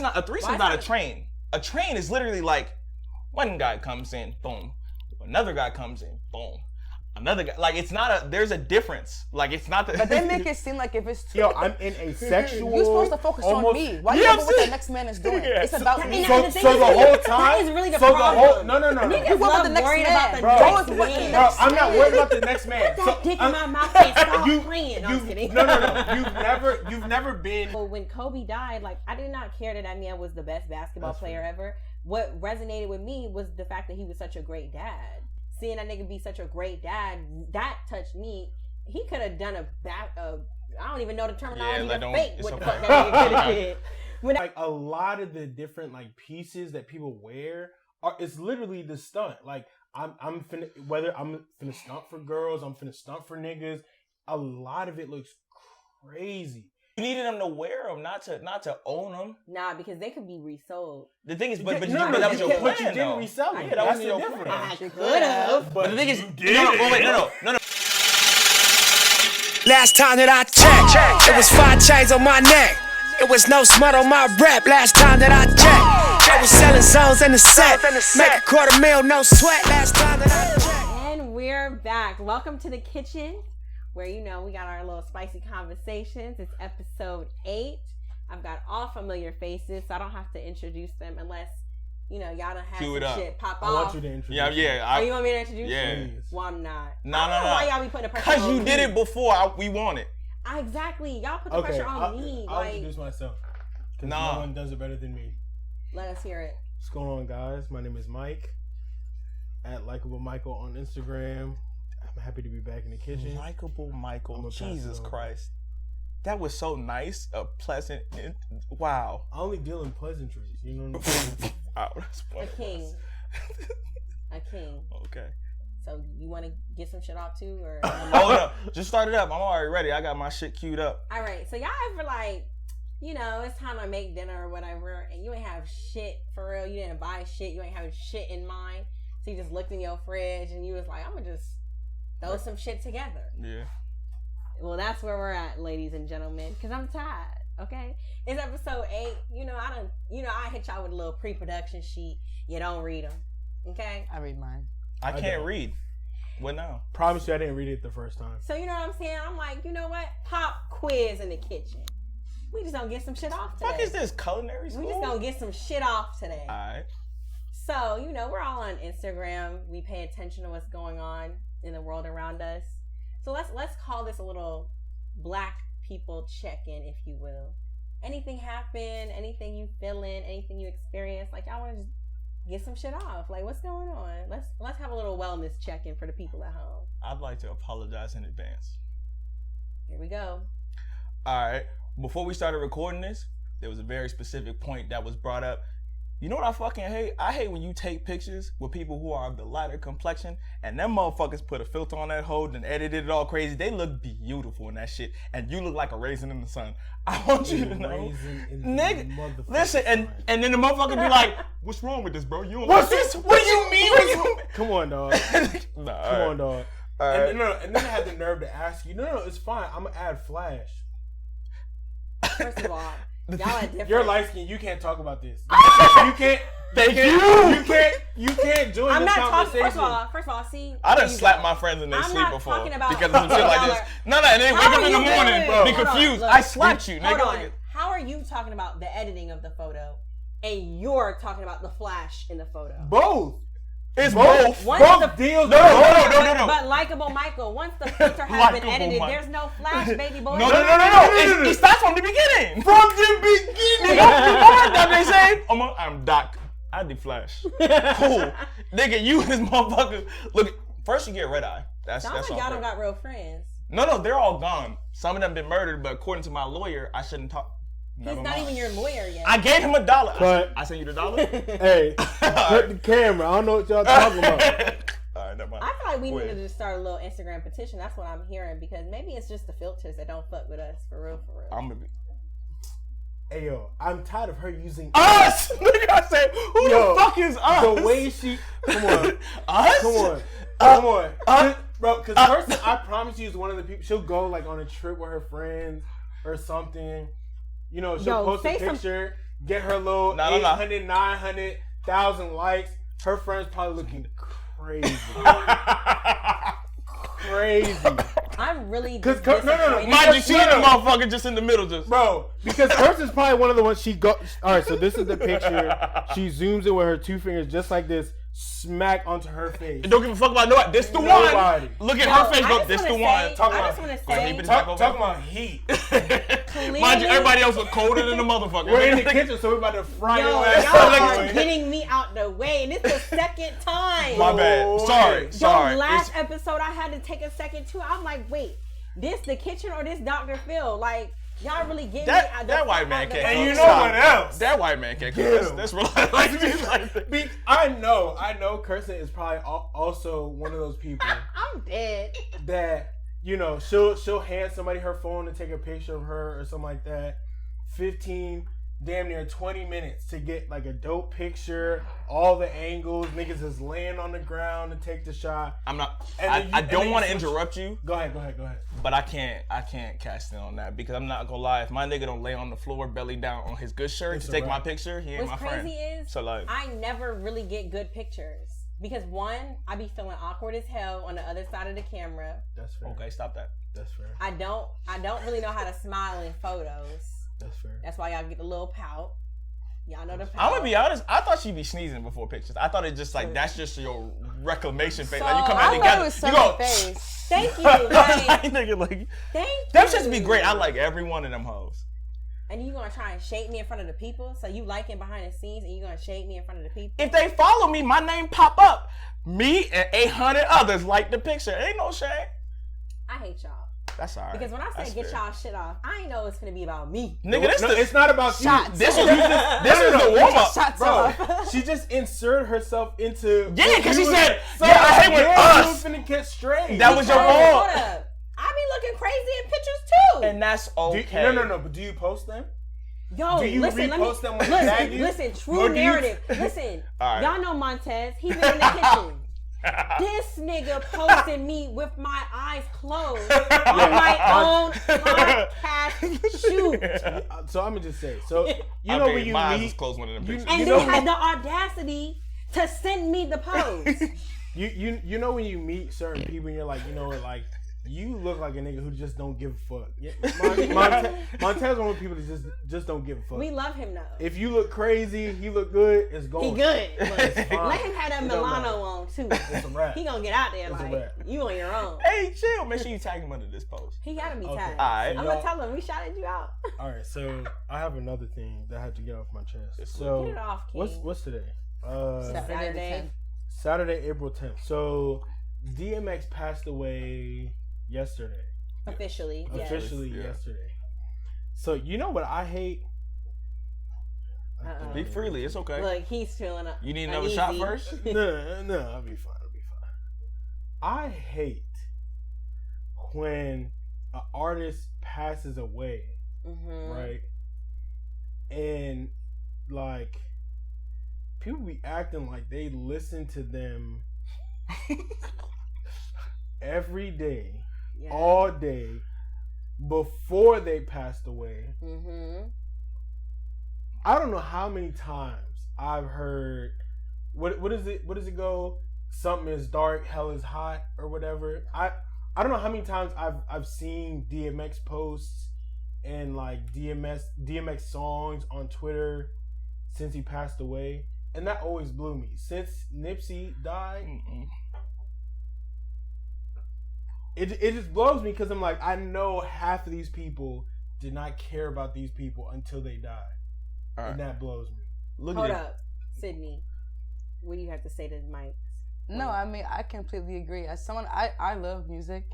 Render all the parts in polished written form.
not a threesome. Not a train. A train is literally like one guy comes in, boom. Another guy comes in, boom. Another guy, like it's not a. There's a difference. Like it's not the. But they make it seem like if it's too. Yo, I'm in a sexual. You're supposed to focus on me. Why you know what the next man is doing? It's about me. So the whole time. That is really the problem. No. Niggas love worrying about the next man. Bro, I'm not worried about the next man. Put that dick in my mouth and stop playing. No, I'm just kidding. No. You've never been. Well, when Kobe died, like I did not care that man was the best basketball player ever. What resonated with me was the fact that he was such a great dad. Seeing that nigga be such a great dad, that touched me. He could have done I don't even know the terminology of fake. What the fuck that nigga could have did. Like a lot of the different like pieces that people wear it's literally the stunt. Like I'm finna stunt for girls, I'm finna stunt for niggas. A lot of it looks crazy. You needed them to wear them, not to own them. Nah, because they could be resold. The thing is, but that was your plan. But you didn't resell them. Yeah, that was your difference. I could have. But the thing is, no. Last time that I checked, it was 5 chains on my neck. It was no smut on my rep. Last time that I checked, I was selling zones in the set. Make $250,000, no sweat. Last time that I checked. And we're back. Welcome to the kitchen, where we got our little spicy conversations. It's episode 8. I've got all familiar faces, so I don't have to introduce them unless y'all done had some shit pop off. I want you to introduce. Yeah. You want me to introduce you? Yeah. Well, I'm not. No. Why y'all be putting the pressure on me? Because you did it before. We want it. Exactly. Y'all put the pressure on me. I'll introduce myself. Because no one does it better than me. Let us hear it. What's going on, guys? My name is Mike. At Likeable Michael on Instagram. I'm happy to be back in the kitchen. Likeable Michael. Jesus Christ. That was so nice. A pleasant. Wow. I only deal in pleasantries. You know what I'm saying? A king. A king. Okay. So you want to get some shit off too, or? Oh no, just start it up. I'm already ready. I got my shit queued up. All right. So y'all ever like, it's time to make dinner or whatever, and you ain't have shit for real. You didn't buy shit. You ain't having shit in mind. So you just looked in your fridge and you was like, I'm gonna just throw some shit together. Yeah. Well, that's where we're at, ladies and gentlemen, because I'm tired. Okay, it's episode 8. I hit y'all with a little pre-production sheet. You don't read them. Okay. I read mine. I can't read. What now? Promise you I didn't read it the first time. So you know what I'm saying? I'm like, you know what? Pop quiz in the kitchen. We just gonna get some shit off today. What is this, culinary school? We just gonna get some shit off today. Alright. So, we're all on Instagram. We pay attention to what's going on in the world around us. So let's call this a little Black people check-in, if you will. Anything happen? Anything you feeling? Anything you experience? Like y'all wanna just get some shit off. Like, what's going on? Let's have a little wellness check-in for the people at home. I'd like to apologize in advance. Here we go. All right. Before we started recording this, there was a very specific point that was brought up. You know what I fucking hate? I hate when you take pictures with people who are of the lighter complexion and them motherfuckers put a filter on that hoe and edited it all crazy. They look beautiful in that shit. And you look like a raisin in the sun. I want you to know. Nigga, listen, and then the motherfucker be like, what's wrong with this, bro? You don't like this? What do you mean? Come on, dog. Come on, dog. And then I had the nerve to ask you, no, it's fine. I'm going to add flash. First of all, y'all are different. You're light skinned. You can't talk about this. You can't. You can't join I'm this not conversation. First of all, see. I done slapped my friends in their sleep before talking about because of some shit like this. No, and they wake up in the morning, be confused. I slapped you, nigga. Hold on. How are you talking about the editing of the photo, and you're talking about the flash in the photo? Both. It's both. Both deals. No. But Likeable Michael, once the filter has been edited, there's no flash, baby boy. No. It starts from the beginning. From the beginning. That they say, I'm Doc. I do flash. Cool. Nigga, you and this motherfucker. Look, first you get red eye. That's like y'all don't got real friends. No, they're all gone. Some of them been murdered, but according to my lawyer, I shouldn't talk. He's not even your lawyer yet. I gave him $1. But I sent you the $1? Hey, hurt the camera. I don't know what y'all talking about. All right, never mind. I feel like we need to just start a little Instagram petition. That's what I'm hearing, because maybe it's just the filters that don't fuck with us for real. I'm gonna be. Hey yo, I'm tired of her using us. Nigga, I said, who the fuck is us? The way she, come on, us, come on, bro. Because person, I promise you, is one of the people. She'll go like on a trip with her friends or something. She'll post a picture get her little 800, 900,000 likes. Her friends probably looking crazy. Crazy. I'm really no. Mind you, she and the motherfucker just in the middle, just bro. Because hers is probably one of the ones she go. All right, so this is the picture. She zooms in with her two fingers, just like this, smack onto her face. don't give a fuck about nobody. This the one. Look at her face. Go, this the one. I just want to say, Talk about heat. Mind you, everybody else was colder than the motherfucker. We're in the kitchen, so we're about to fry yo, your ass. y'all are getting me out the way, and it's the second time. My bad. Sorry. Yo, last episode I had to take a second too. I'm like, wait, this the kitchen or this Dr. Phil? Like, y'all really get me out that white man can't. And you know what else? That white man can't. That's real. I know. Kirsten is probably also one of those people. I'm dead. That, you know, she'll hand somebody her phone to take a picture of her or something like that. 15, damn near 20 minutes to get like a dope picture, all the angles, niggas is laying on the ground to take the shot. I don't want to interrupt you. Go ahead. But I can't cast in on that because I'm not gonna lie. If my nigga don't lay on the floor, belly down on his good shirt to take my picture, he ain't What's my friend. crazy is, so like, I never really get good pictures because one, I be feeling awkward as hell on the other side of the camera. That's fair. Okay, stop that. That's fair. I don't really know how to smile in photos. That's fair. That's why y'all get the little pout. Y'all know the pout. I'm gonna be honest. I thought she'd be sneezing before pictures. I thought it just like that's just your reclamation face. So, like you come I out thought together, it was you go. face. Thank you. Like, Nigga, like thank you. them should be great. I like every one of them hoes. And you gonna try and shade me in front of the people? So you liking behind the scenes and you gonna shade me in front of the people? If they follow me, my name pop up. Me and 800 others like the picture. Ain't no shame. I hate y'all. That's alright. Because when I say get y'all shit off, I ain't know it's gonna be about me. Nigga, it's not about shots. you. This is the warm up. Shots Bro, off. she just inserted herself into. Yeah, because she said, so, yeah, I hate with us. You finna get straight. That was your Hold fault. up. I be looking crazy in pictures too. And that's okay. No. But do you post them? Yo, Do you listen, repost them when they tag you? Listen, Or true do you- narrative. Listen, All right. y'all know Montez. He been in the kitchen. This nigga posted me with my eyes closed on my own podcast shoot. So I'm gonna just say, so you know when you my eyes meet, was closed one of them pictures. And you they know had the audacity to send me the post. you know when you meet certain people and you're like, you know what, like you look like a nigga who just don't give a fuck. Montez one of the people that just don't give a fuck. We love him though. If you look crazy, he look good, it's going. He good. It's fine. Let him have that It don't matter. Milano on too. It's a wrap. He gonna get out there It's a like wrap. you on your own. Hey, chill. Make sure you tag him under this post. He gotta be Okay. tagged. Alright. I'm gonna tell him we shouted you out. All right, so I have another thing that I have to get off my chest. Get So it off, King. what's today? Saturday. Saturday, April 10th. So DMX passed away yesterday. Officially, yes. Officially Yeah. yesterday. So you know what I hate? Uh-oh. Be freely. It's okay. Look, he's feeling up. You need another shot first? No, I'll be fine. I hate when an artist passes away, Mm-hmm. right? And like people be acting like they listen to them every day, Yeah. all day before they passed away. Mm-hmm. I don't know how many times I've heard what is it go? Something is dark, hell is hot, or whatever. I don't know how many times I've seen DMX posts and like DMX songs on Twitter since he passed away, and that always blew me. Since Nipsey died, it just blows me because I'm like, I know half of these people did not care about these people until they died. All right. And that blows me. Look Hold at up, Sydney. What do you have to say to the mics? No, I mean, I completely agree. As someone, I love music.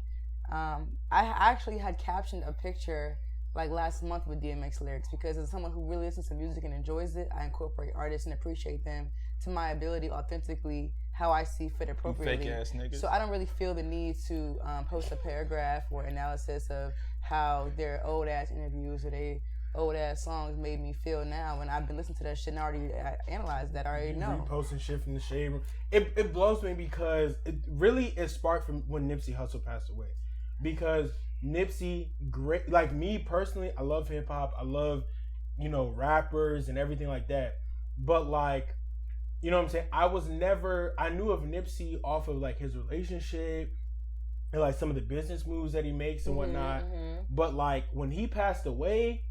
I actually had captioned a picture like last month with DMX lyrics because as someone who really listens to music and enjoys it, I incorporate artists and appreciate them to my ability authentically how I see fit appropriately. fake ass niggas. So I don't really feel the need to post a paragraph or analysis of how their old ass interviews or they old ass songs made me feel now when I've been listening to that shit and I already analyzed that. I already know. Reposting shit from the shade room. It blows me because it really is sparked from when Nipsey Hussle passed away. Because Nipsey, great, like me personally, I love hip hop. I love, rappers and everything like that. But like, you know what I'm saying? I knew of Nipsey off of like his relationship and like some of the business moves that he makes and whatnot. But like when he passed away,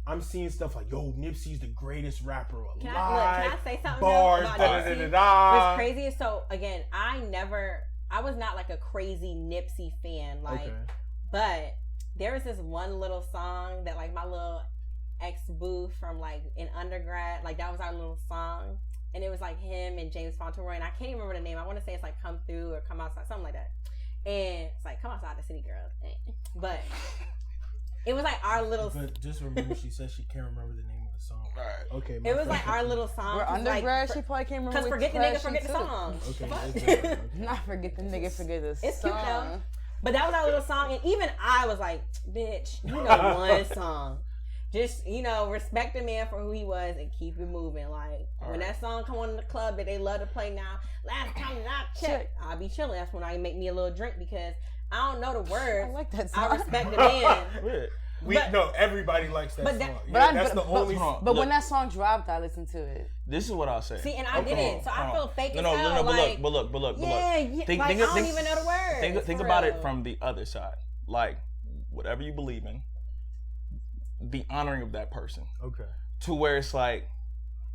I'm seeing stuff like, yo, Nipsey's the greatest rapper alive. Can I say something Bars, about Nipsey? What's crazy is, so again, I was not like a crazy Nipsey fan, like, but there was this one little song that like my little ex-boo from like in undergrad, like that was our little song, and it was like him and James Fauntleroy, and I can't even remember the name. I want to say it's like Come Through or Come Outside, something like that. And it's like Come Outside the City Girls, but it was like our little. But just remember, she said she can't remember the name of the song. All right. Okay. It was like our little song. We're undergrad. She probably can't remember. Because forget the nigga, forget the song. Okay. Not forget the nigga, forget the song. It's cute though. But that was our little song, and even I was like, bitch, you know one song. Just, respect the man for who he was and keep it moving. Like, when that song come on in the club that they love to play now, last time that I checked, I'll be chilling. That's when I make me a little drink because I don't know the words. I like that song. I respect the man. Everybody likes that song. That's the only song. But when that song dropped, I listened to it. This is what I'll say. See, and I didn't, so I feel fake as hell. No, like, but look. I don't even know the words. Think about it from the other side. Like, whatever you believe in, be honoring of that person. Okay. To where it's like,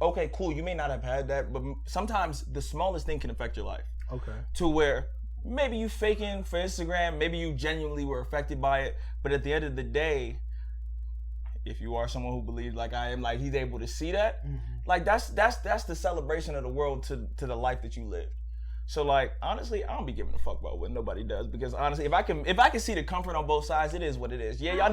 okay, cool, you may not have had that, but sometimes the smallest thing can affect your life. Okay. To where maybe you faking for Instagram, maybe you genuinely were affected by it, but at the end of the day, if you are someone who believes like I am, like he's able to see that, like that's the celebration of the world to the life that you lived. So like honestly, I don't be giving a fuck about what nobody does because honestly, if I can see the comfort on both sides, it is what it is. Yeah, y'all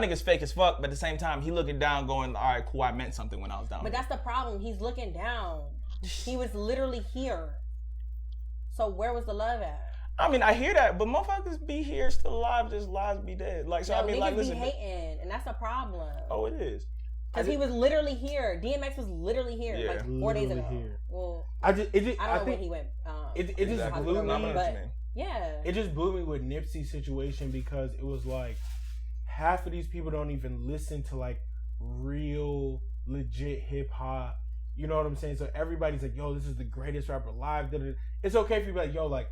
niggas fake as fuck, but at the same time, he looking down, going, all right, cool, I meant something when I was down. But that's the problem. He's looking down. He was literally here. So where was the love at? I mean, I hear that, but motherfuckers be here still alive, just lives be dead. Like, so I mean, like, listen. Niggas be hating, and that's a problem. Oh, it is. Because he was literally here. DMX was literally here, like 4 days ago. Here. Well, I don't know when he went. It just blew me. Yeah. It just blew me with Nipsey's situation because it was like half of these people don't even listen to like real, legit hip hop. You know what I'm saying? So everybody's like, yo, this is the greatest rapper alive. It's okay if you be like, yo, like,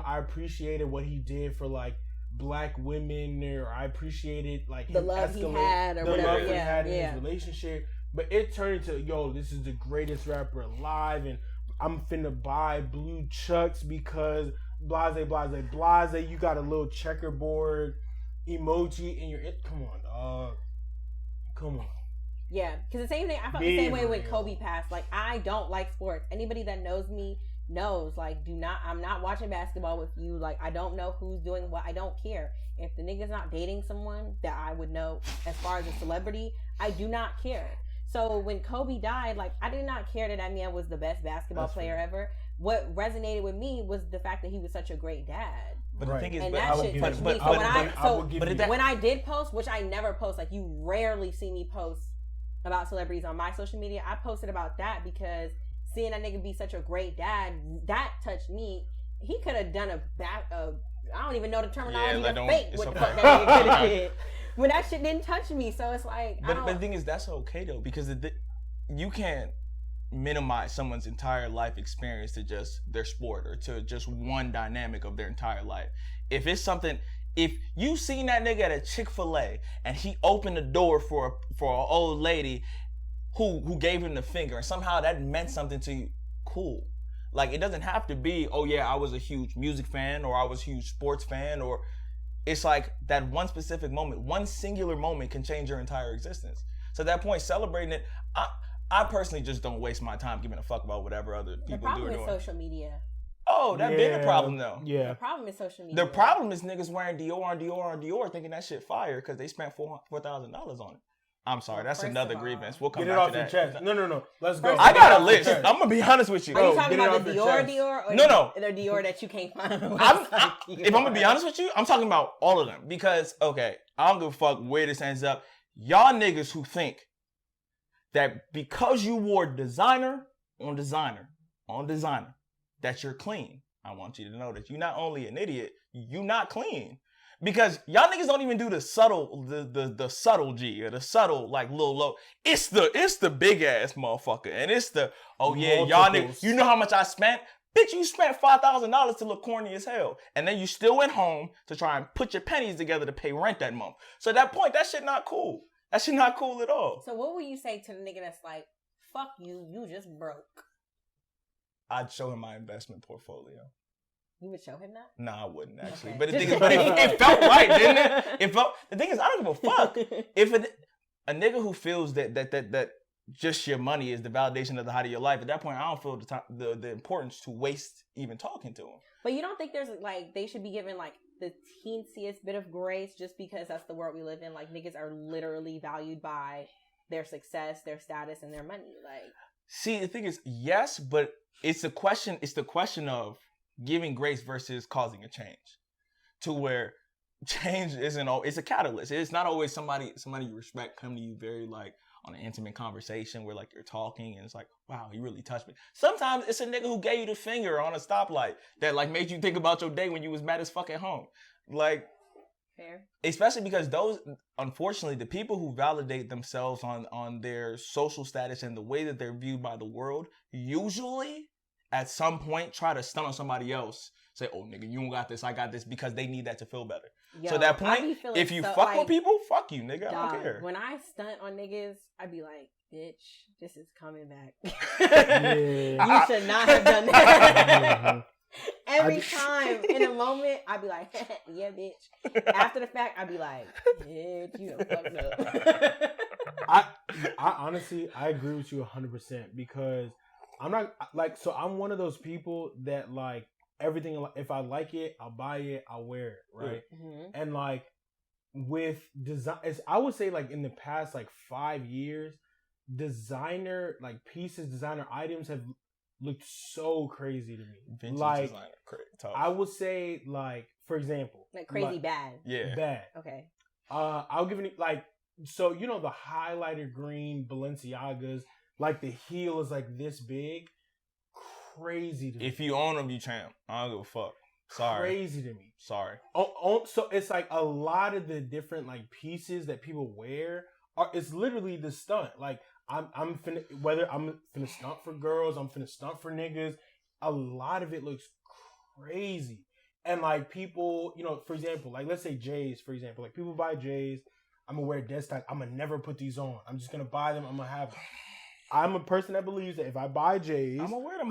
I appreciated what he did for like black women, or I appreciated like the love he had, or the whatever. love he had in his relationship. But it turned into, yo, this is the greatest rapper alive, and I'm finna buy blue chucks because blase. You got a little checkerboard emoji in your. Come on, dog. Come on. Yeah, because the same thing. I felt the same way when Kobe passed. Like, I don't like sports. Anybody that knows me knows, like, I'm not watching basketball with you. Like, I don't know who's doing what. I don't care. If the nigga's not dating someone that I would know as far as a celebrity, I do not care. So when Kobe died, like, I did not care that man was the best basketball player ever. What resonated with me was the fact that he was such a great dad. But the thing is, and that shit touched me. So when I did post, which I never post, like, you rarely see me post about celebrities on my social media, I posted about that because seeing that nigga be such a great dad, that touched me. He could have done I don't even know the terminology of fake. What the fuck that nigga could have did. When that shit didn't touch me, so it's like. But the thing is, that's okay though, because you can't minimize someone's entire life experience to just their sport or to just one dynamic of their entire life. If it's something. If you seen that nigga at a Chick-fil-A and he opened the door for an old lady who gave him the finger and somehow that meant something to you, cool. Like, it doesn't have to be, oh yeah, I was a huge music fan or I was a huge sports fan, or it's like that one specific moment, one singular moment can change your entire existence. So at that point, celebrating it, I personally just don't waste my time giving a fuck about whatever other people do. The problem is social media. Oh, that bigger problem though. Yeah. The problem is social media. The problem is niggas wearing Dior thinking that shit fire because they spent $4,000 on it. I'm sorry, that's another grievance. We'll come back to that. Get it off your chest. No. Let's go. I got a list. I'm gonna be honest with you. Are you talking about the Dior or no. the Dior that you can't find on the website? If I'm gonna be honest with you, I'm talking about all of them because, okay, I don't give a fuck where this ends up. Y'all niggas who think that because you wore designer on designer, that you're clean. I want you to know that you're not only an idiot, you're not clean. Because y'all niggas don't even do the subtle, the subtle G or the subtle like little low. It's the big ass motherfucker, and it's the y'all niggas. You know how much I spent? Bitch, you spent $5,000 to look corny as hell, and then you still went home to try and put your pennies together to pay rent that month. So at that point, that shit not cool. That shit not cool at all. So what would you say to the nigga that's like, fuck you, you just broke? I'd show him my investment portfolio. You would show him that? Nah, I wouldn't actually. Okay. But the thing is, it felt right, didn't it? The thing is, I don't give a fuck. If a nigga who feels that just your money is the validation of the height of your life, at that point, I don't feel the importance to waste even talking to him. But you don't think there's like they should be given like the teensiest bit of grace just because that's the world we live in? Like niggas are literally valued by their success, their status, and their money. Like, see, the thing is, yes, but it's the question of giving grace versus causing a change, to where change isn't. It's a catalyst. It's not always somebody you respect come to you very like on an intimate conversation where like you're talking and it's like, wow, he really touched me. Sometimes it's a nigga who gave you the finger on a stoplight that like made you think about your day when you was mad as fuck at home. Like, fair. Especially because those, unfortunately, the people who validate themselves on their social status and the way that they're viewed by the world usually at some point try to stunt on somebody else. Say, oh, nigga, you don't got this, I got this, because they need that to feel better. Yo, so at that point, if you fuck with people, fuck you, nigga. I don't care. When I stunt on niggas, I be like, bitch, this is coming back. You should not have done that. Every time in a moment, I be like, yeah, bitch. After the fact, I be like, bitch, you done fucked up. I honestly, I agree with you 100% because I'm not like, so I'm one of those people that like everything, if I like it, I'll buy it, I'll wear it, right? Mm-hmm. And like with design, I would say like in the past like 5 years, designer like pieces, designer items have looked so crazy to me. Vintage like designer, tough. I would say like, for example, like crazy like, bad. Yeah. Bad. Okay. I'll give you like, so you know the highlighter green Balenciagas, like the heel is like this big. Crazy to me. If you own them, you champ. I don't give a fuck. Sorry. Crazy to me. Sorry. So it's like a lot of the different like pieces that people wear it's literally the stunt. Like I'm finna stunt for girls, I'm finna stunt for niggas. A lot of it looks crazy. And like people, you know, for example, like let's say J's, for example, like people buy J's. I'm gonna wear dead stock. I'm gonna never put these on. I'm just gonna buy them. I'm gonna have them. I'm a person that believes that if I buy J's, I'm gonna wear them.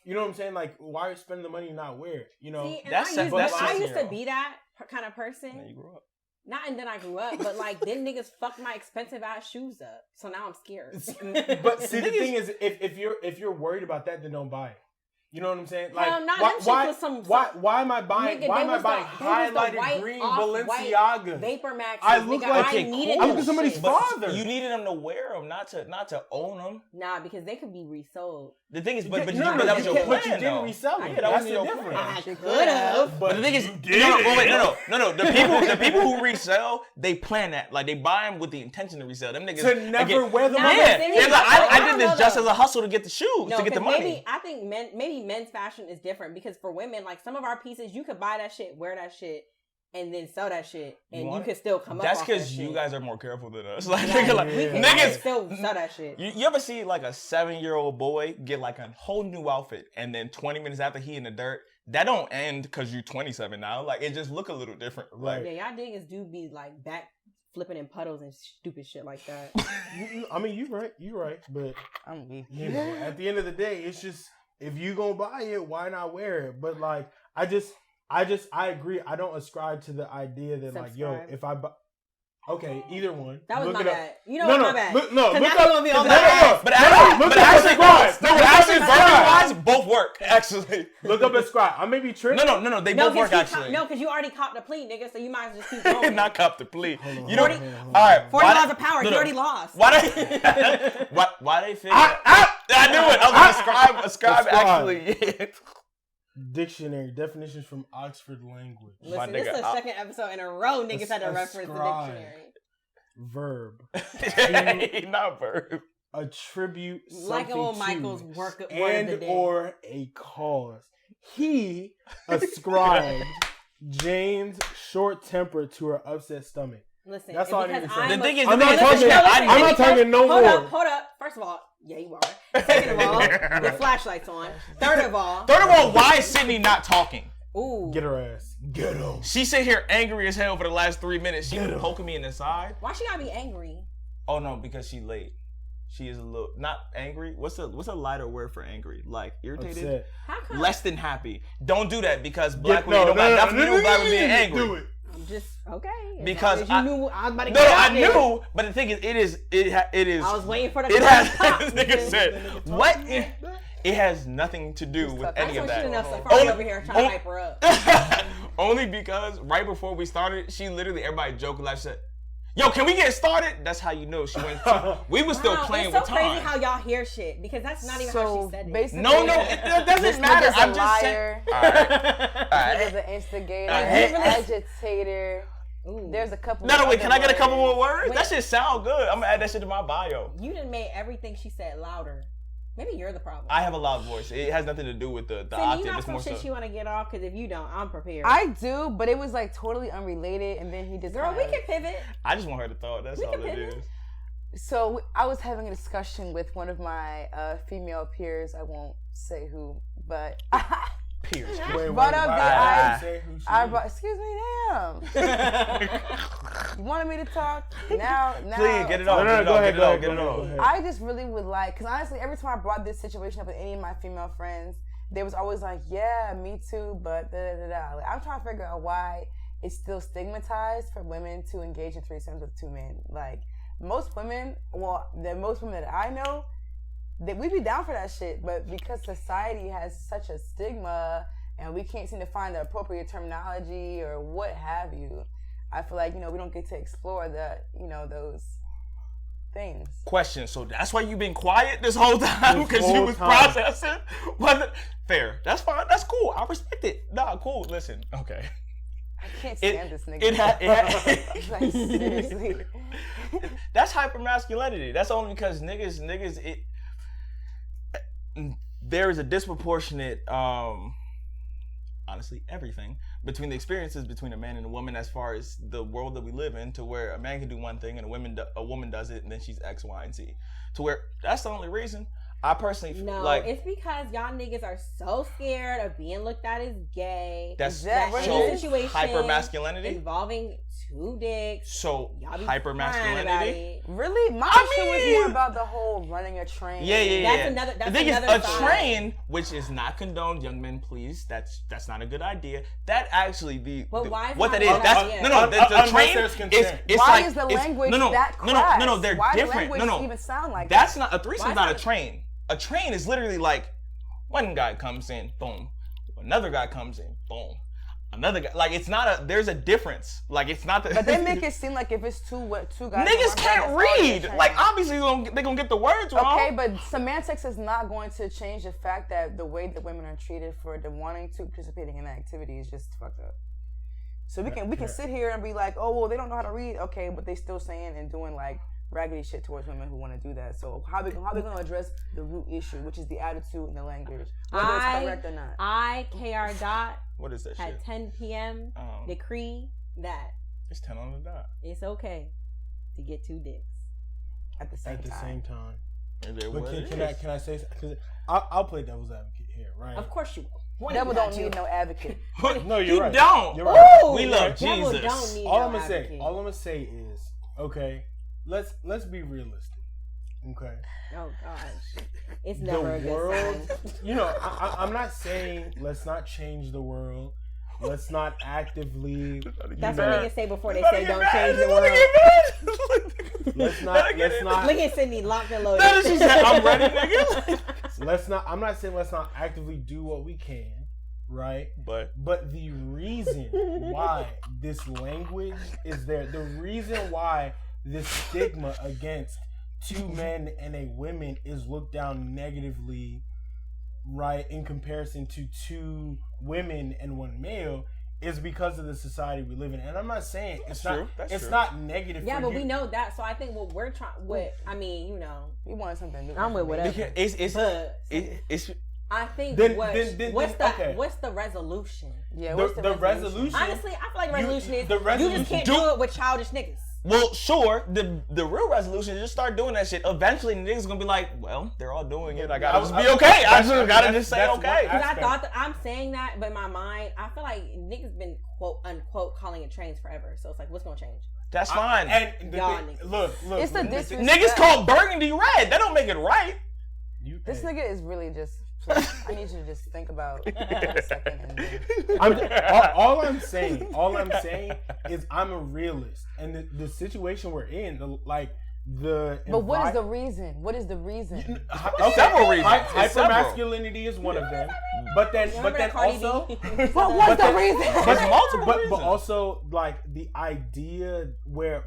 You know what I'm saying? Like, why are you spending the money and not wear it? You know, see, I used to be that kind of person. And you grew up. Not and then I grew up, but like then niggas fucked my expensive ass shoes up. So now I'm scared. But see, the thing is, if you're worried about that, then don't buy it. You know what I'm saying? Like, why am I buying? Nigga, why am I buying highlighted green Balenciagas? Vapor Max. I look like I'm somebody's father. You needed them to wear them, not to own them. Nah, because they could be resold. The thing is, but that was your plan. But you didn't resell them. That was your difference. I could have. But the thing is, no. The people who resell, they plan that. Like they buy them with the intention to resell. Them niggas to never wear them. Yeah, I did this just as a hustle to get the shoes, to get the money. I think maybe men's fashion is different because for women, like some of our pieces, you could buy that shit, wear that shit, and then sell that shit, and you could still come up. That's because you guys are more careful than us. Like, we can still sell that shit. You ever see like a 7-year-old boy get like a whole new outfit, and then 20 minutes after he in the dirt, that don't end because you're 27 now. Like it just look a little different. Like, yeah, y'all niggas do be like back flipping in puddles and stupid shit like that. I mean, you're right, but you know, at the end of the day, it's just. If you gonna buy it, why not wear it? But like, I agree. I don't ascribe to the idea that like, yo, if I buy, okay, either one. That was look my bad. You know what? My bad. Look up. But actually, both work. Actually, look up and subscribe. I may be tripping. No. They both work actually. No, because you already copped the plea, nigga. So you might as well just keep going. Not cop the plea. You know, all right. 40 laws of power. You already lost. Why they figure? I knew it. I was ascribe actually. Dictionary definitions from Oxford language. Listen, this is the second episode in a row niggas had to reference the dictionary. Verb. Not verb. Attribute something like old Michael's work of and the day. Or a cause. He ascribed Jane's short temper to her upset stomach. Listen, That's all I need to say. The thing is, I'm not talking no more. Hold up. First of all, yeah, you are. Second of all, your flashlight's on. Third of all, why is Sydney not talking? Ooh. Get her ass. Get him. She sit here angry as hell for the last 3 minutes. She been poking me in the side. Why she gotta be angry? Oh no, because she late. She is a little not angry. What's a lighter word for angry? Like irritated? Upset. How come? Less than happy. Don't do that because black women don't got nothing to do with black women being angry. Do it. I'm just okay. Because you knew I was about to No, get out I there. knew, but the thing is, it is. I was waiting for the. It has. top. This nigga said what? It has nothing to do with any of that. Enough Safari over here trying to hype her up. Only because right before we started, she literally everybody joking like said, "Yo, can we get started?" That's how you know she went. We were still playing it's so with time. crazy how y'all hear shit because that's not even how she said it. Basically, No, it doesn't matter. I'm I'm just saying. All right. There's an instigator, an agitator. Ooh. There's a couple. No, wait. Can I get a couple more words? words? That shit sound good. I'm gonna add that shit to my bio. You done made everything she said louder. Maybe you're the problem. I have a loud voice. It has nothing to do with the Cindy, octave. you got It's some more shit so. you want to get off? Because if you don't, I'm prepared. I do, but it was like totally unrelated, and then he just Girl, we can pivot. I just want her to thought. That's We all can it pivot. is. So I was having a discussion with one of my female peers. I won't say who, but Pierce. brought up that I I brought. Excuse me, damn. You wanted me to talk now. Please get it off. No, go ahead. Get it off. I just really would like, because honestly, every time I brought this situation up with any of my female friends, they was always like, yeah, me too, but da-da-da-da. Like, I'm trying to figure out why it's still stigmatized for women to engage in threesomes with two men. Like, most women, most women that I know, we be down for that shit, but because society has such a stigma and we can't seem to find the appropriate terminology or what have you, I feel like, we don't get to explore those things. Question. So that's why you been quiet this whole time? This Because you whole was time. processing? Fair. That's fine. That's cool. I respect it. Nah, cool. Listen. Okay. I can't stand this nigga. Like, seriously. That's hypermasculinity. That's only because niggas, there is a disproportionate, honestly, everything between the experiences between a man and a woman as far as the world that we live in, to where a man can do one thing and a woman does it and then she's X, Y, and Z. To where that's the only reason. I personally it's because y'all niggas are so scared of being looked at as gay. That's that so really situation hypermasculinity. involving two dicks. So Y'all be crying about hypermasculinity. it. Really? My issue was more about the whole running a train. Yeah. That's the thing is, another a side. train, which is not condoned, young men, please. That's not a good idea. That actually why is what that that is. not a That's good idea? the train Unless there's is consent. it's Why like is the it's- language no, that crass? no, they're Why different. Why does language even sound like That's that? not a threesome's not a train. A train is literally like one guy comes in, boom. Another guy comes in, boom. Another guy, like it's not a. There's a difference. Like it's not the. But they make it seem like if it's two guys. Niggas can't read. Like obviously they're gonna get the words wrong. Okay, but semantics is not going to change the fact that the way that women are treated for the wanting to participating in that activity is just fucked up. So we can sit here and be like, oh well, they don't know how to read. Okay, but they still saying and doing like raggedy shit towards women who want to do that. So how we gonna address the root issue, which is the attitude and the language, whether it's correct or not? KR dot What is that shit? at 10 p.m. decree that It's 10 on the dot. it's okay to get two dicks. At the same time. But can I say? Because I'll play devil's advocate here, right? Of course you will. Devil don't need no advocate. No, you're right. Don't. You're right. Ooh, We love devil Jesus. Don't need All no I'm gonna advocate. say is, okay, let's be realistic. Okay. Oh gosh, it's The never a good world, sign. I'm not saying let's not change the world. Let's not actively. That's what niggas say before they About to say get don't mad. change the About to world. get mad. Let's not. Look at Sydney locked and loaded. That is she said, I'm ready, nigga. Let's not. I'm not saying let's not actively do what we can, right? But the reason why this language is there, the reason why this stigma against two men and a woman is looked down negatively, right, in comparison to two women and one male, is because of the society we live in. And I'm not saying it's true. not negative. Yeah, for but you. we know that. So I think what we're trying, we wanted something new. We wanted something new. I'm with whatever. because it's I think Then- what's okay. the resolution? Yeah, The, what's the resolution. Honestly, I feel like the resolution is the you resolution- just can't do it with childish niggas. Well, sure. The real resolution is just start doing that shit. Eventually, the niggas gonna be like, well, they're all doing it. I gotta just be okay. I just gotta just say that's okay. one Because I thought that I'm saying that, but in my mind, I feel like niggas been quote unquote calling it trains forever. So it's like, what's gonna change? That's fine. And the Y'all thing, niggas. look. It's the look, disrespect. Niggas called burgundy red. That don't make it right. This nigga is really just. I need you to just think about it for a second. And then... all I'm saying is I'm a realist, and the situation we're in, But what is the reason? What is the reason? Several reasons. It's several. Hypermasculinity is one of them. But then Cardi also, B? What was the reason? There's multiple but reasons. also like the idea where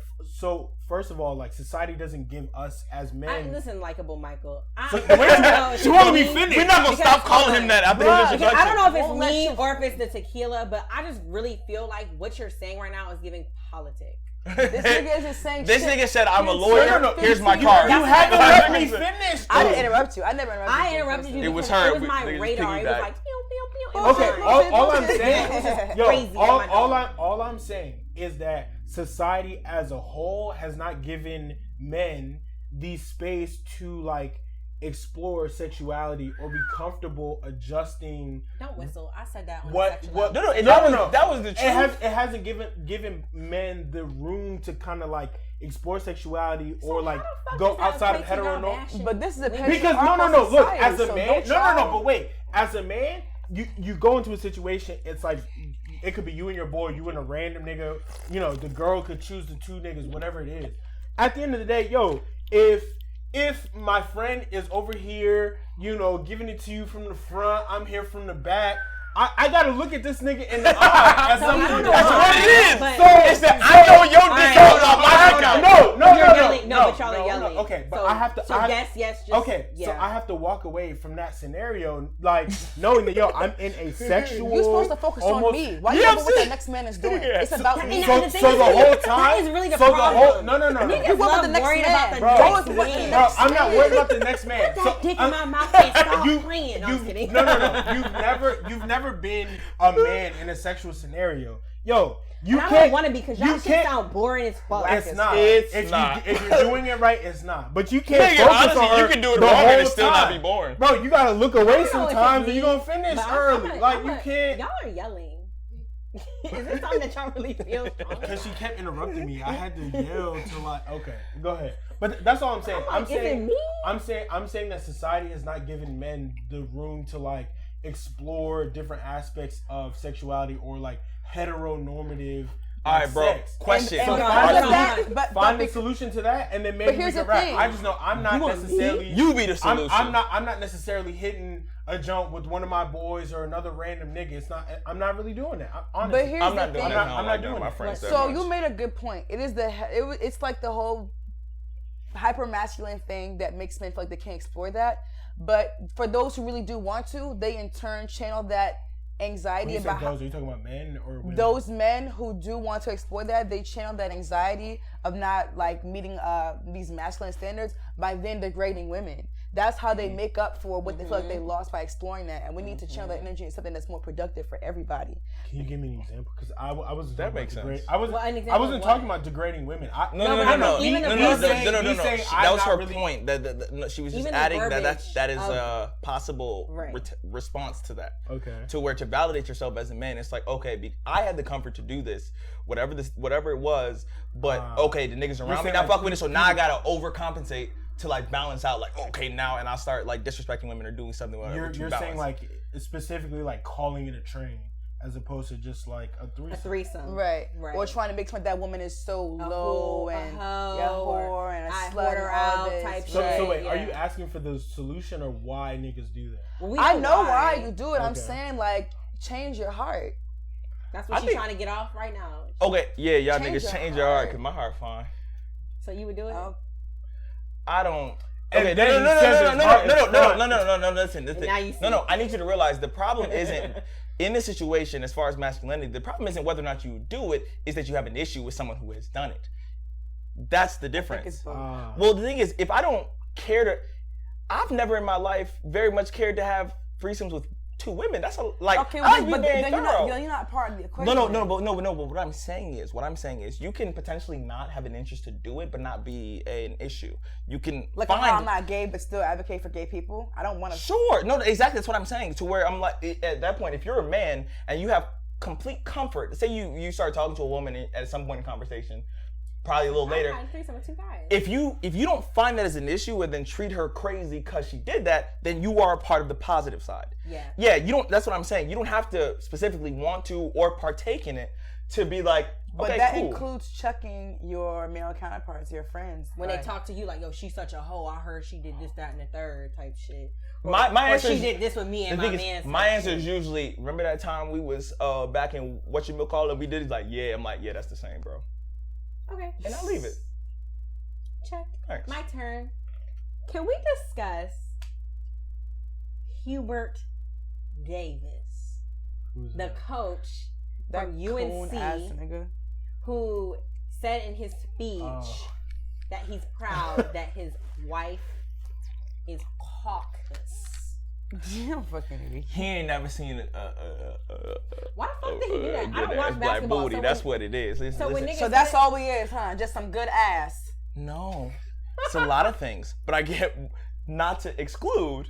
first of all, like society doesn't give us as men. Listen, likable Michael. She won't let me finish. We're not gonna stop calling him that after his Because introduction. I don't know if it's Won't let me you- or if it's the tequila, but I just really feel like what you're saying right now is giving politics. This nigga isn't saying This shit. nigga said, I'm a He's lawyer. saying Here's my 15 card. You haven't let me finish. I didn't interrupt you. I never interrupted you. I interrupted you. It was because her. It was We- my niggas radar. It was piggyback. like pew pew pew. Okay, all I'm saying, Crazy yo, on my dog. all I'm saying is that society as a whole has not given men the space to like explore sexuality or be comfortable adjusting. Don't whistle. I said that. On What? sexuality. No. That was the truth. It hasn't given men the room to kind of like explore sexuality or like go outside of heteronormative. But this is a Because no. Look, as a man, no. But wait, as a man, you go into a situation. It's like it could be you and your boy, you and a random nigga. You know, the girl could choose the two niggas, whatever it is. At the end of the day, yo, if my friend is over here, you know, giving it to you from the front, I'm here from the back. I gotta look at this nigga in the eye as somebody. That's what it is. But- It's that I know your dick goes off my account. No, but y'all are yelling. Okay, but So- I have to. So yes. Just, Okay, yeah. so I have to walk away from that scenario, like knowing that I'm in a sexual. You're supposed to focus on me. Why you Yeah, know what the next man is doing? Yeah. It's about me. And the thing is, the whole time. that is really the so problem. the whole no. Niggas You love the next worrying man, about the bro. next Go with man. Bro, I'm not worried about the next man. Put that dick in my mouth and stop playing. No, I'm just kidding. No. You've never been a man in a sexual scenario. Yo, you And I can't. don't want to be because y'all you shit can't- sound boring as fuck. It's not. It's not. If you're doing it right, it's not. But you can't Nigga, focus honestly, on her you can do it the wrong and whole it still not time. be boring. Bro, you gotta look away I don't know if sometimes, it's and you're me, gonna finish but early. You can't. Y'all are yelling. Is this something that y'all really feel? Because she kept interrupting me, I had to yell to like, okay, go ahead. But that's all I'm saying. I'm like, is it me? I'm saying that society has not given men the room to like explore different aspects of sexuality or like heteronormative. All right, bro. Sex. Question. And So find the solution to that, and then maybe we here's can the rap. thing. I just know I'm not necessarily. You be the solution. I'm not necessarily hitting a jump with one of my boys or another random nigga. It's not. I'm not really doing that. Honestly. But here's I'm the not doing thing. that. I'm not doing my that. friends. that So much. you made a good point. It's like the whole hyper masculine thing that makes men feel like they can't explore that. But for those who really do want to, they in turn channel that anxiety When you say about those, are you talking about men or women? those men who do want to explore that. They channel that anxiety of not like meeting these masculine standards by then degrading women. That's how they make up for what they feel like they lost by exploring that. And we need to channel that energy into something that's more productive for everybody. Can you give me an example? Because I wasn't. That talking makes about sense. I Well, an I example wasn't of talking what? about degrading women. No. even the No. he's saying That was I'm her not really- point. That she was just Even the adding that verbiage that is of- a possible Right. response to that. Okay. To where to validate yourself as a man, it's like, okay, I had the comfort to do this, whatever it was, but okay, the niggas around me saying not like fucking with it, so now I gotta overcompensate to like balance out, like, okay, now, and I'll start like disrespecting women or doing something. You're saying like specifically like calling it a train as opposed to just like a threesome. A threesome. Right. Right. Or trying to make sure that woman is so A low whore, and a hoe, yeah, whore and a I slut hoard her and all out this. type So shit. wait, are yeah. you asking for the solution or why niggas do that? Well, we I know know why you do it. I'm Okay. saying like change your heart. That's what she's trying to get off right now. okay, yeah, y'all Change niggas your change your heart, heart. cause my heart fine. So you would do it? Oh. I don't. And Okay, then no, he says his heart is fine. no. Listen. now you see. No. I need you to realize the problem isn't in this situation as far as masculinity. The problem isn't whether or not you do it. Is that you have an issue with someone who has done it. That's the difference. Well, the thing is, if I don't care to, I've never in my life very much cared to have threesomes with 2 women. That's like Okay, I like but you being then thorough. you're not part of the equation. No. But what I'm saying is, you can potentially not have an interest to do it, but not be an issue. You can Like find. how I'm not gay, but still advocate for gay people. I don't want to. Sure. No, exactly. That's what I'm saying. To where I'm like, at that point, if you're a man and you have complete comfort, say you start talking to a woman at some point in conversation, probably a little later. I had a threesome with 2 guys. If you don't find that as an issue and then treat her crazy because she did that, then you are a part of the positive side. Yeah. Yeah, you don't. That's what I'm saying. You don't have to specifically want to or partake in it to be like. But okay, that cool. includes chucking your male counterparts, your friends. When Like, they talk to you like, yo, she's such a hoe. I heard she did this, that, and the third type shit. Or, My or answer she is, did this with me and the my thing man. is, my answer is usually, remember that time we was back in whatchamacallit and we did it? Like, yeah, I'm like, yeah, that's the same, bro. Okay. And I'll leave it. Check. Thanks. My turn. Can we discuss Hubert Davis, Who's the that? coach that from coon ass UNC, nigga. who said in his speech that he's proud that his wife is caucus. You fucking idiot. He ain't never seen Why the fuck did he do that? I don't good watch ass black basketball. booty. So That's when, what it is. so when niggas So that's said- all we is, huh? Just some good ass. No, it's a lot of things, but I get not to exclude.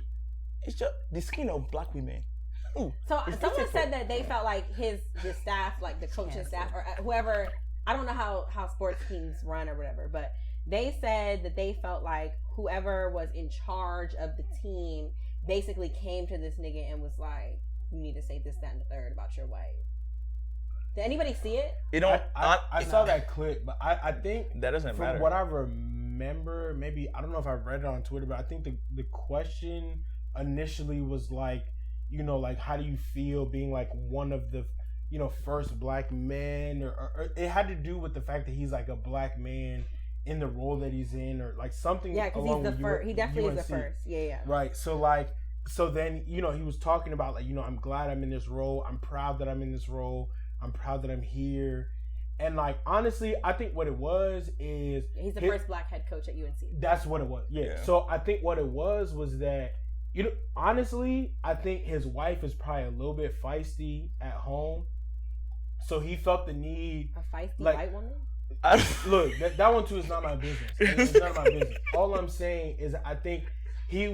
It's just the skin of black women. Ooh, So it's someone difficult. said that they felt like the staff, like the coaching staff or whoever, I don't know how sports teams run or whatever, but they said that they felt like whoever was in charge of the team basically came to this nigga and was like, you need to say this, that, and the third about your wife. Did anybody see it? It don't. I saw that clip, but I think That doesn't from matter. what I remember, maybe I don't know if I read it on Twitter, but I think the question initially was like, you know, like how do you feel being like one of the, you know, first black men, or it had to do with the fact that he's like a black man in the role that he's in, or like something. Yeah, because along he's the with first. He definitely is the UNC. first. Yeah. Right. So then, you know, he was talking about like, you know, I'm glad I'm in this role. I'm proud that I'm in this role. I'm proud that I'm here. And like, honestly, I think what it was is He's the first black head coach at UNC. that's what it was. Yeah. So I think what it was that, you know, honestly, I think his wife is probably a little bit feisty at home. So he felt the need. A feisty Like- white woman? Look, that one too is not my business. It's none of my business. All I'm saying is I think he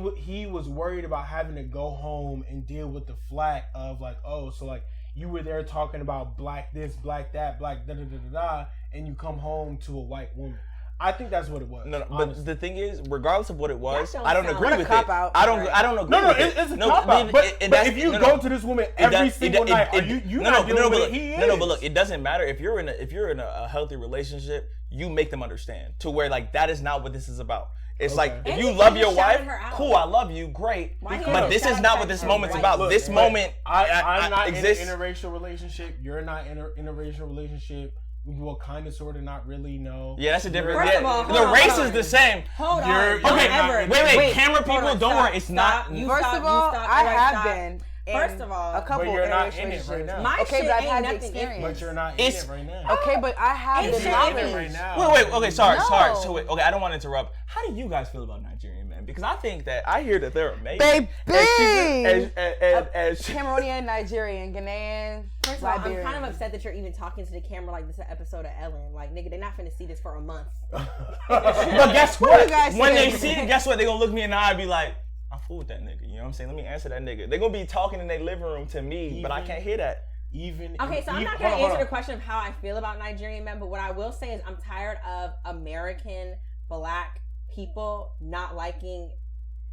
was worried about having to go home and deal with the flack of like, oh, so like you were there talking about black this, black that, black da da da da da, and you come home to a white woman. I think that's what it was. No, but honestly. the thing is, regardless of what it was, That don't I don't sound agree like with a cop it. out. I don't agree No, with it. it's a cop out. But if you go to this woman every single night, are you not dealing with it? He is. No, but look, it doesn't matter if you're in a healthy relationship. You make them understand to where like that is not what this is about. It's like if And you he love could've your wife, shouted her out. cool, I love you, great. Why he But could've this is shouted not back what this to moment's her? about. Look, This but moment I'm not exists. in an interracial relationship. You're not in an interracial relationship. We will kind of, sort of, not really know. Yeah, that's a different. First Yeah, of all, the hold on, race hold is on. the same. Hold You're- on. Don't okay, ever. wait, camera hold people, on, don't stop, worry, it's not- stop, you First stop, of all, you stop, I everybody have stop. been. in First of all, a couple But you're not interracial in it right relationships. now. My Okay, shit but I've ain't had the nothing experience. But you're not in It's- it right now. Okay, but I have Ain't the shit knowledge. in it right now. Wait, okay, sorry. No. So wait, okay, I don't want to interrupt. How do you guys feel about Nigerian men? Because I think that I hear that they're amazing. Baby! As Cameroonian, Nigerian, Ghanaian, First of all, I'm Liberian. kind of upset that you're even talking to the camera like this is an episode of Ellen. Like, nigga, they're not finna see this for a month. But guess What what? do you guys When they think? see it, guess what? They gonna look me in the eye and be like, "I fooled that nigga." You know what I'm saying? Let me answer that nigga. They gonna be talking in their living room to me, but I can't hear that. Okay, so I'm not gonna answer the question of how I feel about Nigerian men, but what I will say is I'm tired of American black people not liking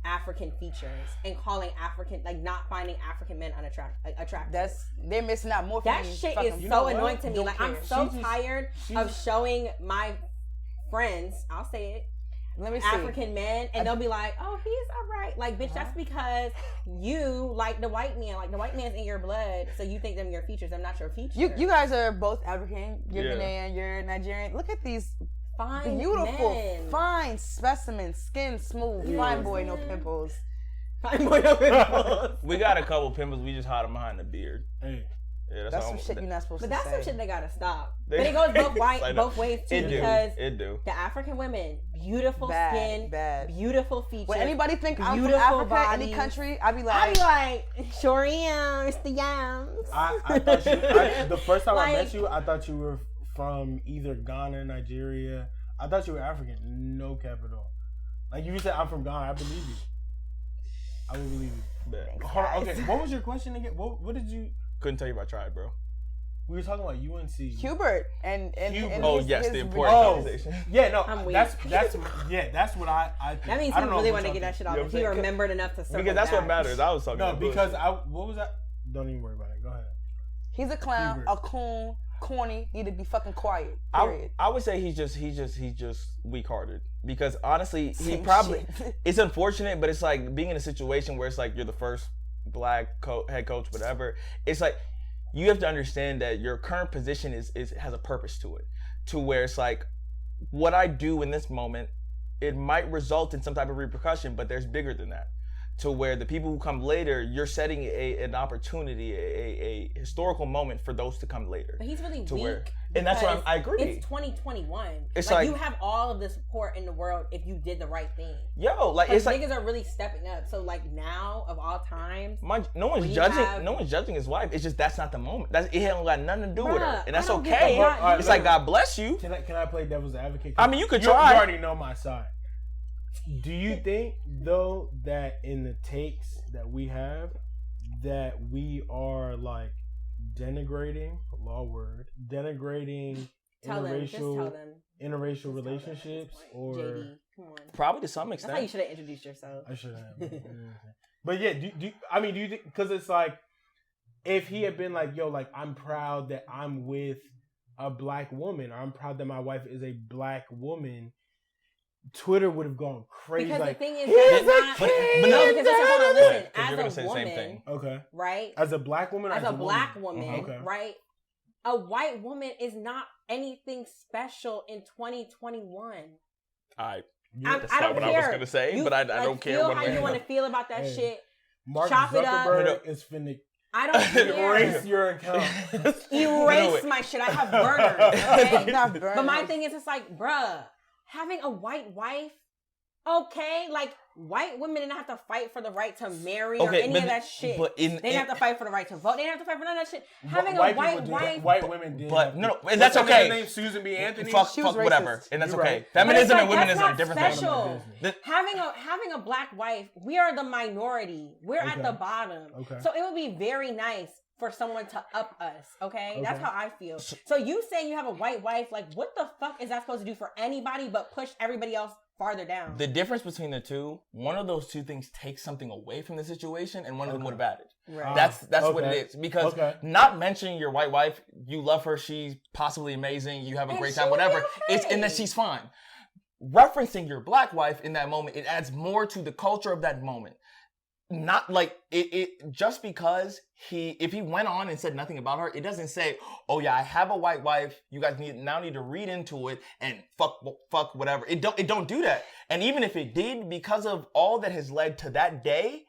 African features and calling African, like, not finding African men attractive. They're missing out more. That from shit fucking- is You so know what? annoying to me. Don't Like, I'm care. so She just- tired of showing my friends, I'll say it, Let me see. African men, and they'll be like, "Oh, he's alright." Like, bitch, that's because you like the white man. Like, the white man's in your blood, so you think them your features. I'm not your features. You guys are both African. You're Yeah. Ghanaian. You're Nigerian. Look at these fine beautiful, men. fine specimens. Skin smooth. Fine boy, no pimples. Fine boy, no pimples. We got a couple pimples. We just hide them behind the beard. Hey, Yeah, That's some shit you're not supposed But to that's say. some shit they gotta stop. But it goes both ways too, because the African women, beautiful skin, beautiful features. When anybody think I'm from beautiful Africa, bodies, any country, I be like, sure am, it's the yams. I thought the first time I met you, I thought you were from either Ghana, Nigeria. I thought you were African. No capital. Like you said, I'm from Ghana. I believe you. I will believe you. Hold on, okay, what was your question again? What did you? Couldn't tell you about tribe, bro. We were talking about UNC. Hubert and Hubert. The important conversation. Yeah, no, I'm weak. that's what I think. That means he really wanted to get that shit off. He remembered enough to circle because that's back. what matters. I was talking. No, about because what was that? Don't even worry about it. Go ahead. He's a clown, Hubert. a coon, corny. Need to be fucking quiet. Period. I would say he's just weak-hearted because honestly, he Same probably shit. it's unfortunate, but it's like being in a situation where it's like you're the first black head coach, whatever. It's like you have to understand that your current position is has a purpose to it, to where it's like what I do in this moment, it might result in some type of repercussion, but there's bigger than that. To where the people who come later, you're setting an opportunity, a historical moment for those to come later. But he's really weak. And that's what I agree. It's 2021. It's like you have all of the support in the world if you did the right thing. Yo, like it's like niggas are really stepping up. So like now of all times, no one's judging. No one's judging his wife. It's just that's not the moment. It ain't got nothing to do with her, and that's okay. It's like God bless you. Can I play devil's advocate? I mean, you could try. You already know my side. Do you think though that in the takes that we have, that we are like denigrating interracial relationships, or JD, come on. Probably to some extent. That's how you should have introduced yourself. I should have. But yeah, do you think, because it's like if he had been like, yo, like I'm proud that I'm with a black woman, or I'm proud that my wife is a black woman, Twitter would have gone crazy. Because like, the thing is, listen, as you're gonna a say woman, the same thing. Okay. Right? As a black woman, or as a black woman, okay. Right? A white woman is not anything special in 2021. That's I not don't what care. I was gonna say, but I don't care. Feel how you want to feel about that shit. Mark Chop Zuckerberg it up. is finna I don't care. erase your account. Erase my shit. I have burners. Okay? Not burners. But my thing is, it's like, bruh, having a white wife, okay, like white women didn't have to fight for the right to marry or any of that shit. They didn't have to fight for the right to vote. They didn't have to fight for none of that shit. Having a white wife, white women did. But no, and that's okay. Her name Susan B. Anthony. Fuck She was whatever, and that's You're okay. right. Feminism like, and womenism that's are different special. things. Having a black wife, we are the minority. We're at the bottom. Okay. So it would be very nice for someone to up us, okay? That's how I feel. So you saying you have a white wife, like what the fuck is that supposed to do for anybody but push everybody else farther down? The difference between the two, one of those two things takes something away from the situation, and one of them would have added. Right. That's what it is. Because not mentioning your white wife, you love her, she's possibly amazing, you have a great time, whatever, it's and that she's fine. Referencing your black wife in that moment, it adds more to the culture of that moment. Not like it just because if he went on and said nothing about her, it doesn't say, oh yeah, I have a white wife, you guys need to read into it and fuck whatever. It don't do that. And even if it did, because of all that has led to that day,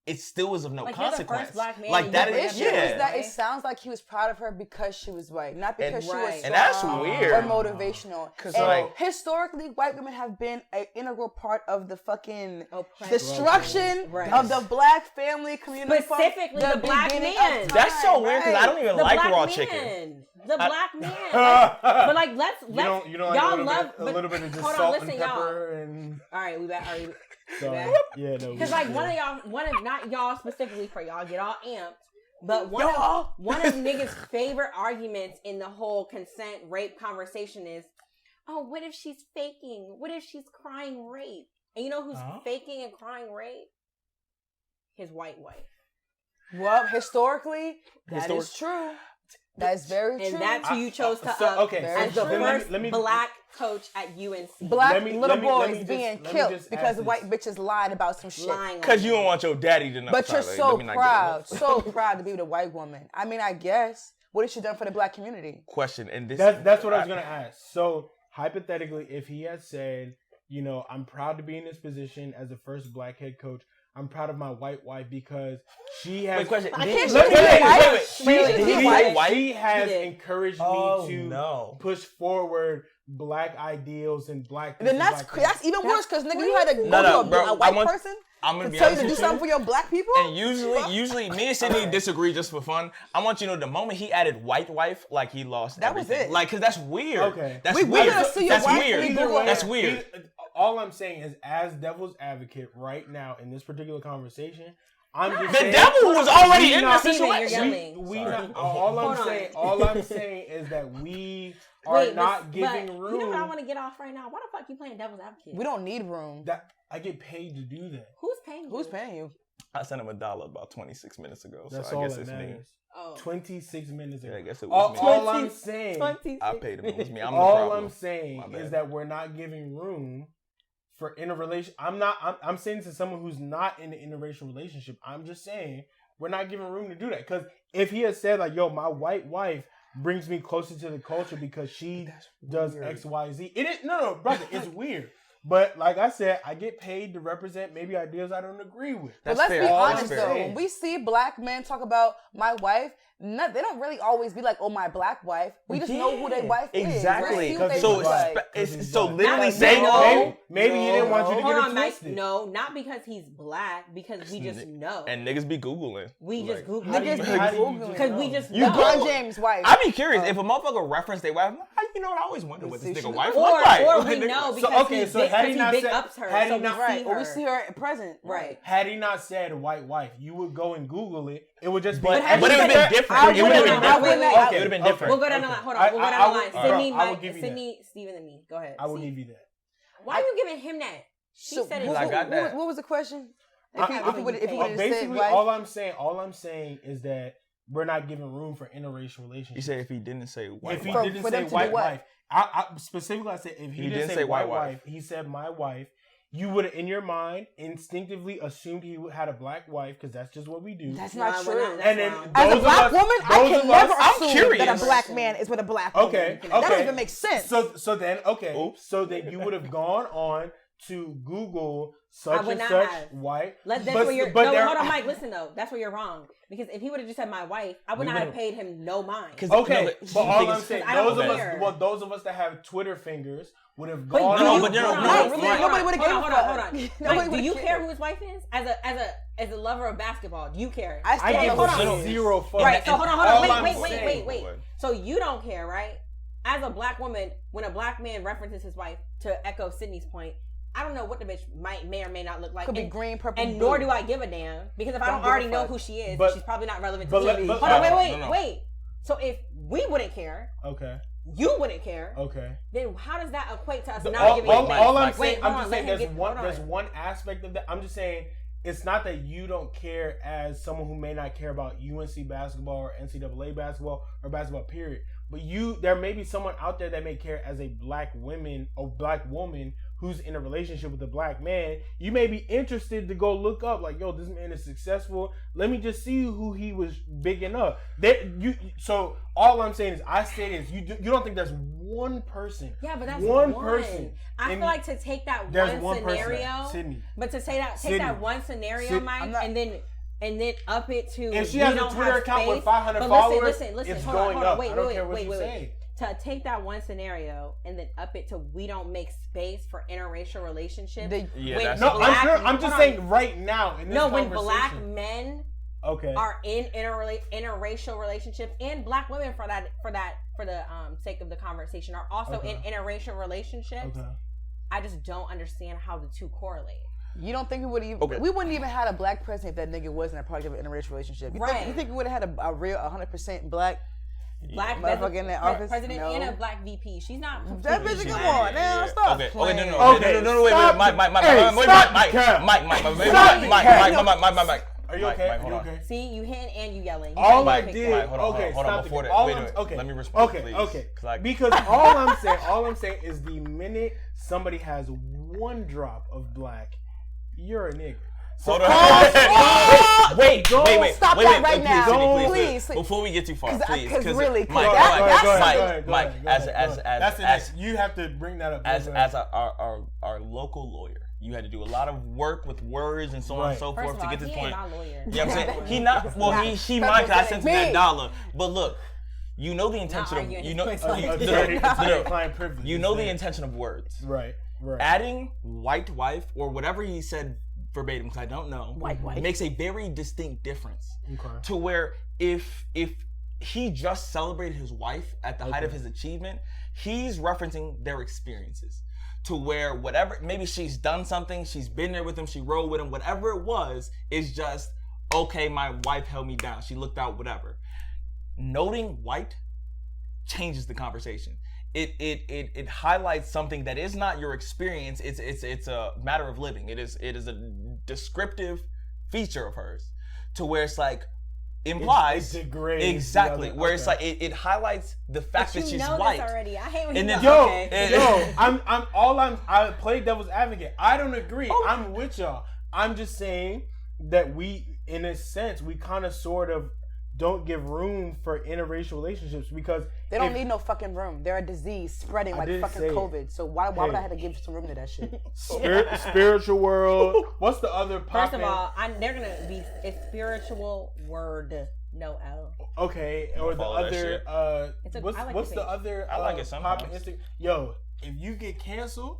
it still is of no consequence. Black man like that is is that it sounds like he was proud of her because she was white, not because she was strong and that's weird or motivational. Because historically, white women have been an integral part of the fucking destruction of the black family community. Specifically, the black man. That's so weird because I don't even like raw chicken. The black man. But like, let's you know, y'all love a little bit of just hold salt on, and pepper and. All right, we back. Sorry. Yeah, no. Because like not y'all specifically for y'all get all amped, but one of niggas' favorite arguments in the whole consent rape conversation is, oh, what if she's faking? What if she's crying rape? And you know who's faking and crying rape? His white wife. Well, historically, that is true. That's very true. And that's who you chose to up as the first black coach at UNC. Black little boys being killed because white bitches lied about some shit. Because you don't want your daddy to know. But you're so proud, so proud to be with a white woman. I mean, I guess. What has she done for the black community? Question, and this that's what I was gonna ask. So hypothetically, if he had said, you know, I'm proud to be in this position as the first black head coach. I'm proud of my white wife because She has. Wait, question. I Did- can't wait, say wait, white. wait, wait. Wait, Did he white? say white? She has did. encouraged Oh, me to no. push forward black ideals and black. Then that's even worse because nigga, you had to go No, no, to bro, a white I want- person I'm gonna to be tell you honest to do with something for your black people. And usually, me and Sydney disagree just for fun. I want you to know the moment he added white wife, like he lost That was everything. it. Like, cause that's weird. Okay. That's We weird. gonna see your That's wife weird. when we Google her. That's weird. All I'm saying is, as devil's advocate right now in this particular conversation, I'm just The saying, devil was already in the Steven, you're situation. yelling. We Sorry. not, all I'm Hold on. saying, all I'm saying is that we are Wait, not but giving room. You know what I want to get off right now? Why the fuck you playing devil's advocate? We don't need room. That I get paid to do that. Who's paying you? Who's paying you? I sent him $1 about 26 minutes ago, That's so I all guess that it's me. matters. Oh. 26 minutes ago. Yeah, I guess it was me. All I'm saying, I paid him. It was me. I'm the all problem. I'm saying My bad. is that we're not giving room for interrelation. I'm saying to someone who's not in an interracial relationship. I'm just saying we're not giving room to do that. Because if he had said like, "Yo, my white wife brings me closer to the culture because she does X, Y, Z," it is no, brother. It's weird. But like I said, I get paid to represent maybe ideas I don't agree with. But That's let's fair. be That's honest fair. though. When we see black men talk about my wife, they don't really always be like, "Oh, my black wife." We just know who their wife Exactly. is. We see what they So look like. it's so Not literally like saying no. Maybe he didn't want you to Hold get on, it Mike. twisted. No, not because he's black. Because we just know. and niggas be googling. We just Like, Google. How do you Googling. Because we just You know. LeBron James' wife. I'd be curious if a motherfucker referenced their wife. You know what? I always wondered what this See, nigga she- wife Or, look like. or Like, we know So, because okay, he so big, had he because not he big said- ups her. had he So not- we Right, see or her. we see her present. Right. Had he not said white wife, you would go and Google it. It would just be. But had it would he have said- been different. I It would have been wouldn't- I wouldn't- different. I- It would have been okay. different. We'll go down the line. Hold on. I- We'll go I down the would- line. alright. Sydney, I will Mike, give you Sydney, Steven, and me. Go ahead. I will See. give you that. Why are you giving him that? She So, said it. what, I got that. what was the question? I- If he would have said Basically, wife, all I'm saying is that we're not giving room for interracial relationships. You said if he didn't say white if he wife. didn't For say them to do white what? wife, I specifically I said if he didn't say white wife, he said my wife. You would, in your mind, instinctively assumed he had a black wife because that's just what we do. that's Nah, not we're true. not. That's And then wrong. As a those of black us- woman, I those can of never us- I'm assume curious. that a black man is with a black woman. Okay, That okay. doesn't even make sense. So then, okay. Oops. So then you would have gone on to Google I such would and not such have. white. That's but where you're. but No, there- hold on, Mike. Listen though, that's where you're wrong. Because if he would have just said my wife, I would We not have would've- paid him no mind. Okay, but all I'm is- saying, I don't those of care. us, well, those of us that have Twitter fingers would have But gone do on. you, but no, hold on, no, Mike, really, hold on, nobody would've hold on, gave hold a on, fuck. hold on. Nobody Mike, do you would've care cared. who his wife is? As a lover of basketball, do you care? I still I don't give know. hold on. zero fuck. Right. So hold on, All hold I'm on. saying- Wait. So you don't care, right? As a black woman, when a black man references his wife, to echo Sydney's point, I don't know what the bitch may or may not look like. Could be and, green, purple, and blue. nor do I give a damn because if I Don't don't give a already know fuck. who she is, But- she's probably not relevant to but me. let- but- Hold on, no. wait. So if we wouldn't care, Okay, you wouldn't care, okay. then how does that equate to us not All, giving all, a damn? all I'm Mike, saying, wait, I'm hold just on, saying, let him there's get- one aspect of that. I'm just saying, it's not that you don't care as someone who may not care about UNC basketball or NCAA basketball or basketball period, but there may be someone out there that may care as a black woman or black woman who's in a relationship with a black man. You may be interested to go look up, like, yo, this man is successful. Let me just see who he was bigging up. So all I'm saying is, you don't think there's one person. Yeah, but that's one person. I feel like to take that There's one one scenario, person, Sydney. but to take Sydney. that one scenario, Sydney. Mike, I'm not- and then up it to If she we has a don't Twitter have account with space. 500 But followers, listen, it's hold going on, up. wait, I don't care what you wait. say. To take that one scenario and then up it to we don't make space for interracial relationships. Yeah, when that's- No, black- I'm hold just on. saying right now in this No, when conversation. black men Okay. are in interracial relationships and black women for the sake of the conversation are also Okay. in interracial relationships. Okay. I just don't understand how the two correlate. You don't think we would even? Okay. We wouldn't even had a black president if that nigga wasn't a part of an interracial relationship. You think we would have had a real 100% black? Black Motherfucker in that office? president No. and a black VP. She's not. That completely bitch, come black. on now, stop. Okay, playing. wait, stop Mike, the cap. Mike. Are you Mike, okay? Mike, Are hold you on. okay? See, you hitting and you yelling. You All gotta I pick did. that. Hold on, Okay, hold on, stop before the- that. all Wait, I'm- wait, okay. let me respond, Okay, please. okay. 'Cause I- Because all I'm saying is the minute somebody has one drop of black, you're a nigga. So Hold on. Wait. Stop that right now. Sydney, Please. Before we get too far, 'Cause please. really, Mike, that- Mike, as that's the next. You have to bring that up. as our local lawyer, You had to do a lot of work with words and so on and so First forth of to all, get this he point. ain't my lawyer. You know what I'm saying? He not. Well, he might. Cause I sent him that dollar. But look, you know the intention of arguing you his know. points. Client privilege. You know the intention of words. Right. Adding white wife or whatever he said verbatim, because I don't know, White wife. makes a very distinct difference. Okay. To where if he just celebrated his wife at the height of his achievement, he's referencing their experiences. To where whatever, maybe she's done something, she's been there with him, she rode with him, whatever it was, is just, okay, my wife held me down, she looked out, whatever. Noting white changes the conversation. It highlights something that is not your experience. It's a matter of living. It is a descriptive feature of hers, to where it's like implies it degrades exactly the other, where it's like it highlights the fact that she's white. This already. I hate when And you then- know. I play devil's advocate. I don't agree. I'm with y'all. I'm just saying that we, in a sense, we kind of sort of don't give room for interracial relationships because They don't need no fucking room. They're a disease spreading like fucking COVID. So why would I have to give some room to that shit? Spiritual world. What's the other First poppin'? of all, they're gonna be a spiritual word, no L. Okay, or the Follow that other. shit. What's the other? I like it sometimes. poppin' Yo, if you get canceled,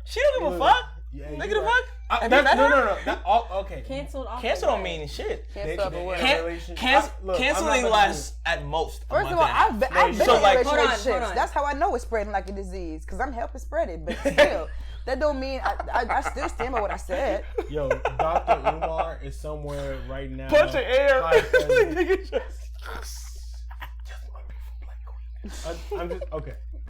She don't give a fuck. Yeah, Nigga, you the right. fuck? Have you met her? No. Okay. Canceled off. Cancel the don't word. mean shit. Cancel up a word. Canceling lasts at most a First month of all, and a half. I've been So, in like, interracial hold on. relationships. That's how I know it's spreading like a disease, because I'm helping spread it. But still, that don't mean I still stand by what I said. Yo, Dr. Umar is somewhere right now. Punch the air. I'm just okay.